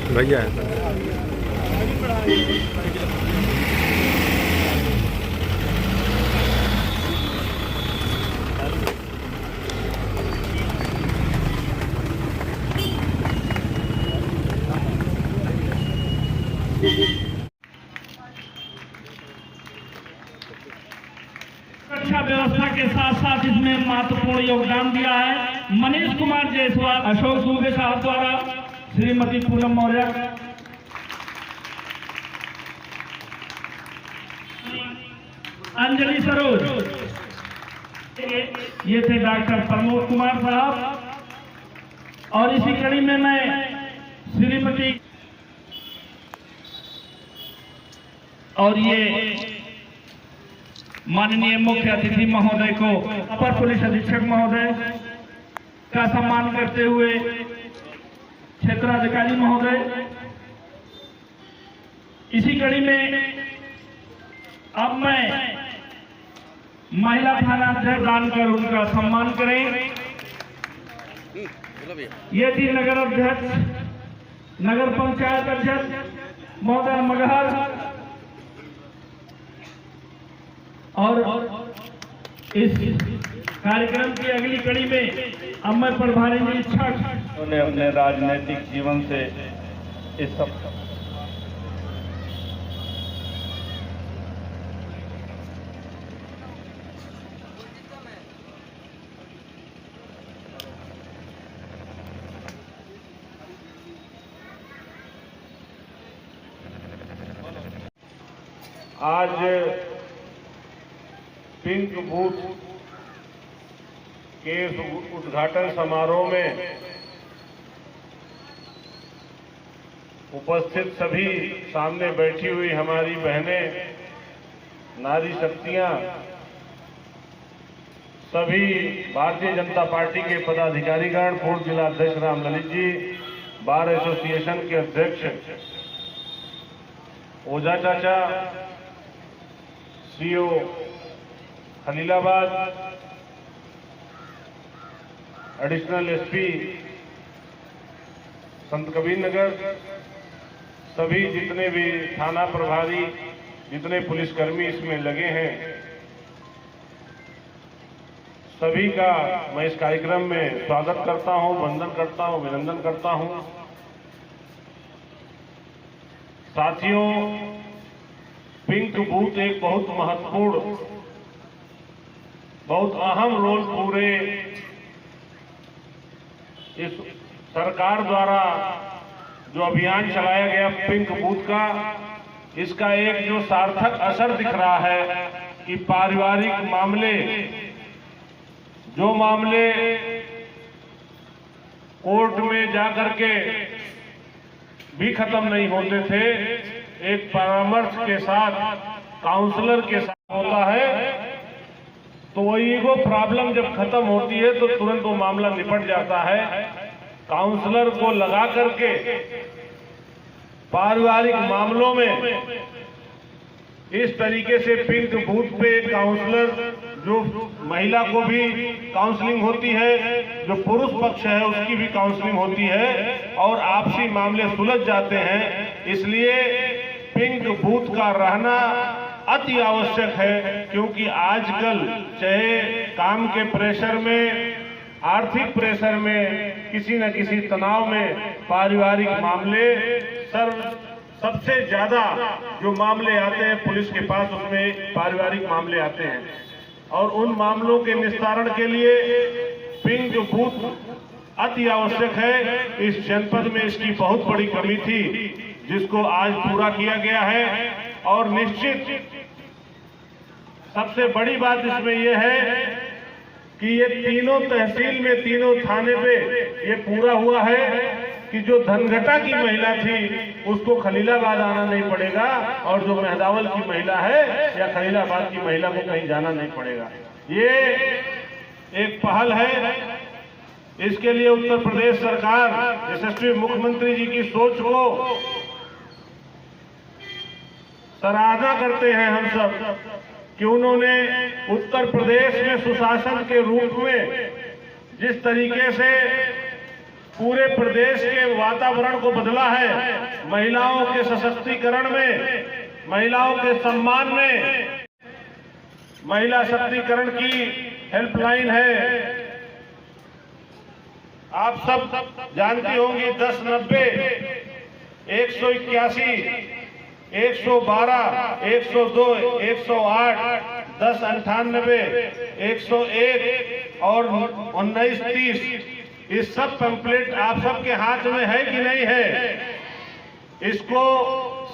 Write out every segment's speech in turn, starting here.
भैया सुरक्षा व्यवस्था के साथ साथ इसमें महत्वपूर्ण योगदान दिया है मनीष कुमार जायसवाल, अशोक दुबे साहब द्वारा, श्रीमती पूनम मौर्य, अंजलि सरोज, ये थे डॉक्टर प्रमोद कुमार साहब। और इसी कड़ी में मैं श्रीमती और ये माननीय मुख्य अतिथि महोदय को, अपर पुलिस अधीक्षक महोदय का सम्मान करते हुए क्षेत्राधिकारी महोदय। इसी कड़ी में अब मैं महिला थाना अध्यक्ष जानकर उनका सम्मान करें। ये थी नगर अध्यक्ष, नगर पंचायत अध्यक्ष महोदय मगहर। और इस कार्यक्रम की अगली कड़ी में अब मैं प्रभारी निरीक्षक, उन्होंने अपने राजनीतिक जीवन से इस सब आज पिंक बूथ के उद्घाटन समारोह में उपस्थित सभी सामने बैठी हुई हमारी बहनें, नारी शक्तियां, सभी भारतीय जनता पार्टी के पदाधिकारीगण, पूर्व जिला अध्यक्ष राम ललित जी, बार एसोसिएशन के अध्यक्ष ओझा चाचा, सीओ खलीलाबाद, एडिशनल एसपी संत कबीर नगर, सभी जितने भी थाना प्रभारी, जितने पुलिसकर्मी इसमें लगे हैं, सभी का मैं इस कार्यक्रम में स्वागत करता हूं, वंदन करता हूं, अभिनंदन करता हूं। साथियों, पिंक बूथ एक बहुत महत्वपूर्ण, बहुत अहम रोल पूरे इस सरकार द्वारा जो अभियान चलाया गया पिंक बूथ का, इसका एक जो सार्थक असर दिख रहा है कि पारिवारिक मामले, जो मामले कोर्ट में जाकर के भी खत्म नहीं होते थे, एक परामर्श के साथ, काउंसलर के साथ होता है, तो वो ईगो प्रॉब्लम जब खत्म होती है तो तुरंत वो मामला निपट जाता है। काउंसलर को लगा करके पारिवारिक मामलों में इस तरीके से पिंक बूथ पे काउंसलर, जो महिला को भी काउंसलिंग होती है, जो पुरुष पक्ष है उसकी भी काउंसलिंग होती है और आपसी मामले सुलझ जाते हैं। इसलिए पिंक बूथ का रहना अति आवश्यक है, क्योंकि आजकल चाहे काम के प्रेशर में, आर्थिक प्रेशर में, किसी न किसी तनाव में पारिवारिक मामले सबसे ज्यादा जो मामले आते हैं पुलिस के पास, उसमें पारिवारिक मामले आते हैं और उन मामलों के निस्तारण के लिए पिंक बूथ अति आवश्यक है। इस जनपद में इसकी बहुत बड़ी कमी थी, जिसको आज पूरा किया गया है। और निश्चित सबसे बड़ी बात इसमें यह है कि ये तीनों तहसील में, तीनों थाने पे ये पूरा हुआ है कि जो धनघटा की महिला थी उसको खलीलाबाद आना नहीं पड़ेगा, और जो मेहदावल की महिला है या खलीलाबाद की महिला को कहीं जाना नहीं पड़ेगा। ये एक पहल है। इसके लिए उत्तर प्रदेश सरकार, यशस्वी मुख्यमंत्री जी की सोच को सराहना करते हैं हम सब कि उन्होंने उत्तर प्रदेश में सुशासन के रूप में जिस तरीके से पूरे प्रदेश के वातावरण को बदला है। महिलाओं के सशक्तिकरण में, महिलाओं के सम्मान में महिला शक्तिकरण की हेल्पलाइन है। आप सब जानती होंगी 1090, 181, 112, 102, 108, 1098, 101 और 1930 इस सब पैम्फलेट आप सबके हाथ में है कि नहीं है? इसको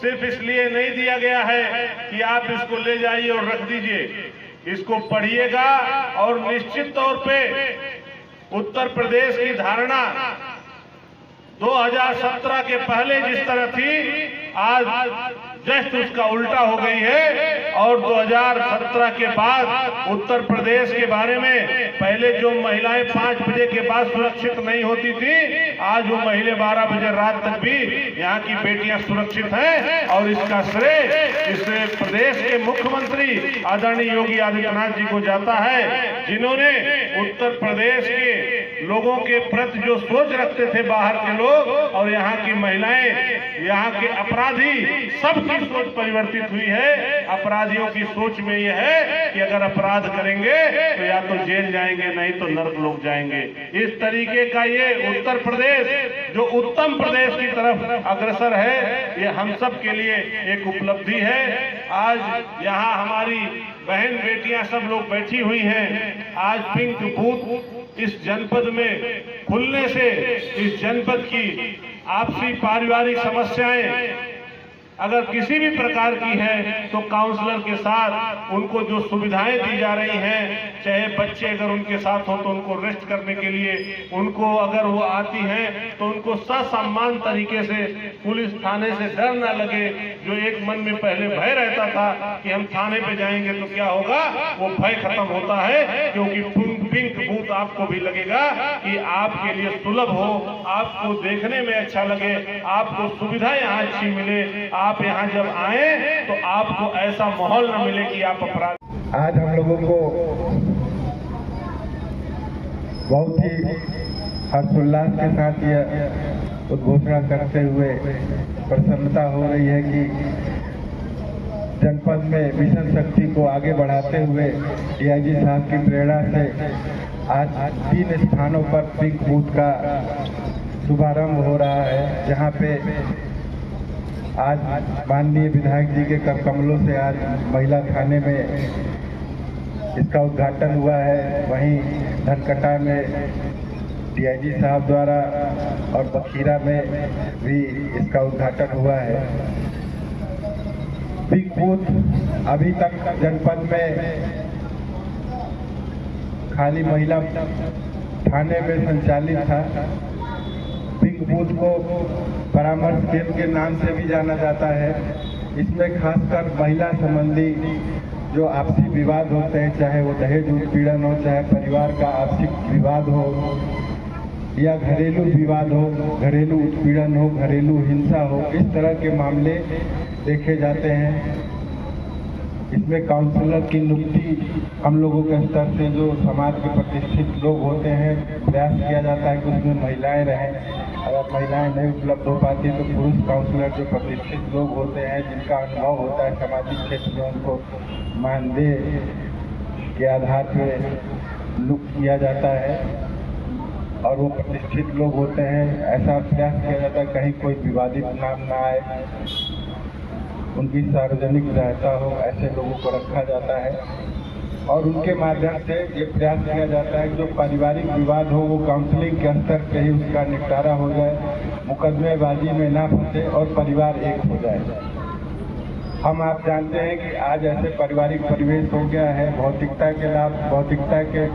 सिर्फ इसलिए नहीं दिया गया है कि आप इसको ले जाइए और रख दीजिए। इसको पढ़िएगा और निश्चित तौर पे उत्तर प्रदेश की धारणा 2017 के पहले जिस तरह थी, आज जस्ट उसका उल्टा हो गई है। और 2017 के बाद उत्तर प्रदेश के बारे में पहले जो महिलाएं 5 बजे के बाद सुरक्षित नहीं होती थी, आज वो महिलाएं 12 बजे रात तक भी यहाँ की बेटियां सुरक्षित हैं। और इसका श्रेय इस प्रदेश के मुख्यमंत्री आदरणीय योगी आदित्यनाथ जी को जाता है, जिन्होंने उत्तर प्रदेश के लोगों के प्रति जो सोच रखते थे बाहर के लोग और यहाँ की महिलाएं, यहाँ के अपराधी, सबकी सोच परिवर्तित हुई है। अपराधियों की सोच में यह है कि अगर अपराध करेंगे तो या तो जेल जाएंगे, नहीं तो नरक लोग जाएंगे। इस तरीके का ये उत्तर प्रदेश जो उत्तम प्रदेश की तरफ अग्रसर है, ये हम सब के लिए एक उपलब्धि है। आज यहाँ हमारी बहन बेटियां सब लोग बैठी हुई हैं। आज पिंक बूथ इस जनपद में खुलने से इस जनपद की आपसी पारिवारिक समस्याएं अगर किसी भी प्रकार की है तो काउंसलर के साथ उनको जो सुविधाएं दी जा रही हैं, चाहे बच्चे अगर उनके साथ हो तो उनको रेस्ट करने के लिए, उनको अगर वो आती हैं तो उनको ससम्मान तरीके से पुलिस थाने से डर ना लगे। जो एक मन में पहले भय रहता था कि हम थाने पे जाएंगे तो क्या होगा, वो भय खत्म होता है। क्योंकि पिंक बूथ आपको भी लगेगा कि आपके लिए सुलभ हो, आपको देखने में अच्छा लगे, आपको सुविधा यहाँ अच्छी मिले। आप यहाँ जब आए तो आपको ऐसा माहौल न मिले कि आप अपराध। आज हम लोगों को बहुत ही हर्षोल्लास के साथ यह उद्घोषणा करते हुए प्रसन्नता हो रही है कि जनपद में मिशन शक्ति को आगे बढ़ाते हुए डीआईजी साहब की प्रेरणा से आज 3 स्थानों पर पिंक बूथ का शुभारंभ हो रहा है, जहां पे आज माननीय विधायक जी के कर कमलों से आज महिला थाने में इसका उद्घाटन हुआ है। वहीं धनकटा में डीआईजी साहब द्वारा और बखीरा में भी इसका उद्घाटन हुआ है। पिंक बूथ अभी तक जनपद में खाली महिला थाने में संचालित था। पिंक बूथ को परामर्श केंद्र के नाम से भी जाना जाता है। इसमें खासकर महिला संबंधी जो आपसी विवाद होते हैं, चाहे वो दहेज उत्पीड़न हो, चाहे परिवार का आपसी विवाद हो या घरेलू विवाद हो, घरेलू उत्पीड़न हो, घरेलू हिंसा हो, इस तरह के मामले देखे जाते हैं। इसमें काउंसलर की नियुक्ति हम लोगों के स्तर से जो समाज के प्रतिष्ठित लोग होते हैं प्रयास किया जाता है कि उसमें महिलाएं रहें। अगर महिलाएं नहीं उपलब्ध हो पाती तो पुरुष काउंसलर जो प्रतिष्ठित लोग होते हैं, जिनका अनुभव होता है सामाजिक क्षेत्र में, उनको मानदेय के आधार पर नियुक्त किया जाता है और वो प्रतिष्ठित लोग होते हैं। ऐसा प्रयास किया जाता है कहीं कोई विवादित नाम ना आए, उनकी सार्वजनिक सहायता हो, ऐसे लोगों को रखा जाता है। और उनके माध्यम से ये प्रयास किया जाता है कि जो पारिवारिक विवाद हो वो काउंसलिंग के स्तर पे ही उसका निपटारा हो जाए, मुकदमेबाजी में ना फंसे और परिवार एक हो जाए। हम आप जानते हैं कि आज ऐसे पारिवारिक परिवेश हो गया है, भौतिकता के लाभ, भौतिकता के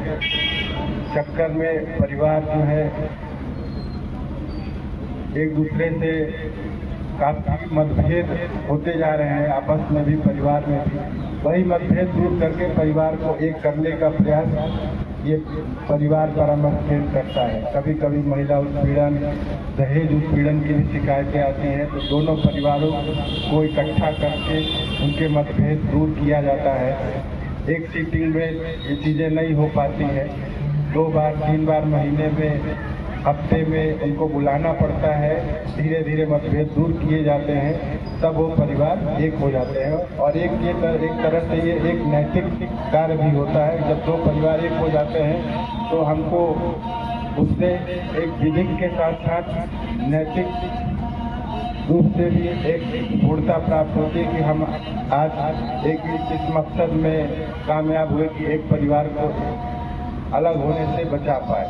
चक्कर में परिवार जो है एक दूसरे से काफी मतभेद होते जा रहे हैं, आपस में भी परिवार में भी। वही मतभेद दूर करके परिवार को एक करने का प्रयास ये परिवार परामर्श केंद्र करता है। कभी कभी महिला उत्पीड़न, दहेज उत्पीड़न की भी शिकायतें आती हैं, तो दोनों परिवारों को इकट्ठा करके उनके मतभेद दूर किया जाता है। एक सीटिंग में ये चीज़ें नहीं हो पाती हैं, 2 बार 3 बार महीने में हफ्ते में उनको बुलाना पड़ता है, धीरे धीरे मतभेद दूर किए जाते हैं, तब वो परिवार एक हो जाते हैं। और एक तरह से ये एक नैतिक कार्य भी होता है। जब दो परिवार एक हो जाते हैं तो हमको उससे एक विधिक के साथ साथ नैतिक रूप से भी एक पूर्णता प्राप्त होती है कि हम आज एक इस मकसद में कामयाब हुए कि एक परिवार को अलग होने से बचा पाए।